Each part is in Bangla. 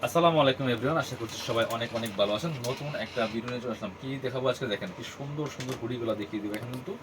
আসসালামু আলাইকুম এভরিওয়ান, আশা করছি সবাই অনেক অনেক ভালো আছেন। নতুন একটা ভিডিও নিয়ে চলে আসলাম। কি দেখাবো আজকে দেখেন, কি সুন্দর সুন্দর হুডিগুলো দেখিয়ে দেবো। এখন কিন্তু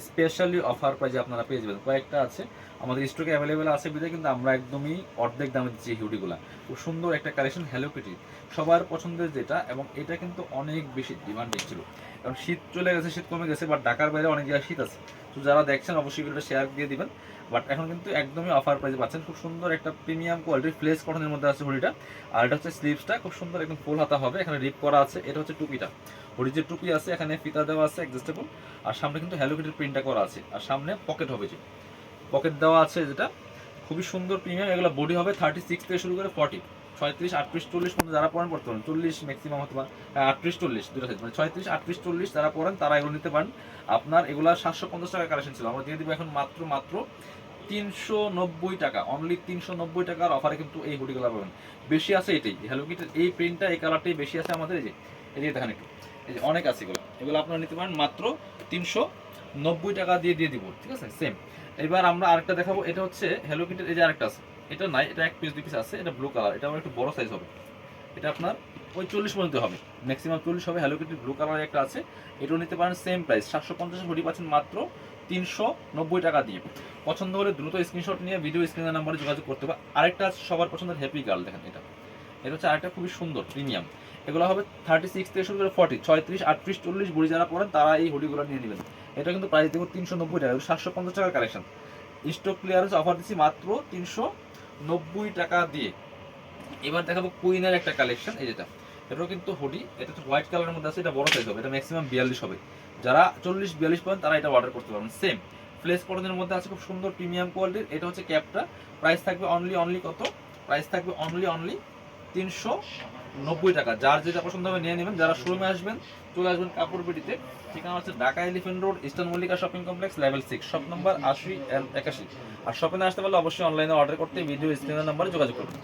স্পেশালি অফার প্রাইজে আপনারা পেয়ে যাবেন। কয়েকটা আছে আমাদের স্টকে অ্যাভেলেবেল আছে বিধায় কিন্তু আমরা একদমই অর্ধেক দামে দিচ্ছি এই হুডিগুলো। খুব সুন্দর একটা কালেকশন, হ্যালো কিটি সবার পছন্দের যেটা, এবং এটা কিন্তু অনেক বেশি ডিমান্ডিং ছিল। কারণ শীত চলে গেছে, শীত কমে গেছে, বাট ঢাকার বাইরে অনেক জায়গায় শীত আছে। তো যারা দেখছেন অবশ্যই ভিডিওটা শেয়ার দিয়ে দিবেন। বাট এখন কিন্তু একদমই অফার প্রাইসে পাচ্ছেন। খুব সুন্দর একটা প্রিমিয়াম কোয়ালিটির ফ্লেস কটনের মধ্যে আছে হুডিটা। আর এটা হচ্ছে স্লিভসটা খুব সুন্দর একদম ফুল হাতা হবে, এখানে রিপ করা আছে। এটা হচ্ছে টুপিটা, হুডির যে টুপি আছে এখানে ফিতা দেওয়া আছে অ্যাডজাস্টেবল। আর সামনে কিন্তু হ্যালো কিটির প্রিন্টটা করা আছে, আর সামনে পকেট হবে, যে পকেট দেওয়া আছে, যেটা খুবই সুন্দর প্রিমিয়াম। এগুলো বডি হবে 36 থেকে শুরু করে 40, 36, 38, 40 পর্যন্ত যারা পড়েন পড়তে পারেন। 40 ম্যাক্সিমাম অথবা 38, 40 দুটো সাইজ, মানে 36, 38, 40 যারা পড়েন তারা এগুলো নিতে পারেন। আপনার এগুলো 750 টাকা কালেকশন ছিল, আমরা দিয়ে দিব এখন মাত্র মাত্র 390 টাকা। অনলি 390 টাকার অফারে কিন্তু এই হুডিগুলো পাবেন। বেশি আছে এটাই, হ্যালো কিটের এই প্রিন্টটা, এই কালারটাই বেশি আছে আমাদের। এই যে দেখেন একটু, এই যে অনেক আছে এগুলো। এগুলো আপনারা নিতে পারেন মাত্র 390 টাকা দিয়ে দিয়ে দিব, ঠিক আছে। সেম এবার আমরা আরেকটা দেখাবো। এটা হচ্ছে হ্যালো কিটের, এই যে আরেকটা আছে। এটা নাই, এটা এক পিস দুই পিস আছে। এটা ব্লু কালার, এটা আমার একটু বড় সাইজ হবে। এটা আপনার ওই 40 পর্যন্ত হবে, ম্যাক্সিমাম 40 হবে। হ্যালো কিটির ব্লু কালারের একটা আছে, এটাও নিতে পারেন। সেম প্রাইস 750 হুডি পাচ্ছেন মাত্র 390 টাকা দিয়ে। পছন্দ হলে দ্রুত স্ক্রিনশট নিয়ে ভিডিও স্ক্রিনের নাম্বারে যোগাযোগ করতে হবে। আরেকটা আছে সবার পছন্দের হ্যাপি গার্ল, দেখেন এটা। এটা হচ্ছে আরেকটা খুবই সুন্দর প্রিমিয়াম। এগুলো হবে 36 থেকে শুরু করে 40, 36, 38, 40 বুড়ি যারা পড়েন তারা এই হুডিগুলো নিয়ে নেবেন। এটা কিন্তু প্রাইস দেবো 390 টাকা, 750 টাকার কালেকশন। স্টক ক্লিয়ারেন্স অফার দিচ্ছি মাত্র 390 টাকা দিয়ে। এবার দেখাবো কুইনের একটা কালেকশন, এই যেটা। এটাও কিন্তু হুডি, এটা হচ্ছে হোয়াইট কালারের মধ্যে আছে। এটা বড় সাইজ হবে, এটা ম্যাক্সিমাম 42 হবে। যারা 40-42 পয়েন্ট তারা এটা অর্ডার করতে পারবেন। সেম ফ্লেস কটনের মধ্যে আছে, খুব সুন্দর প্রিমিয়াম কোয়ালিটির। এটা হচ্ছে ক্যাপটা। প্রাইস থাকবে অনলি কত? প্রাইস থাকবে অনলি 390 টাকা। যার যেটা পছন্দ হবে নিয়ে নেবেন। যারা শোরুমে আসবেন চলে আসবেন কাপড় পেটিতে। ঠিকানা হচ্ছে Dhaka elephant road, eastern Mallika shopping complex, level 6, shop number 80 81। আর শপে না আসতে পারলে অবশ্যই অনলাইনে অর্ডার করতে ভিডিও স্ক্রিনের নাম্বারে যোগাযোগ করবেন।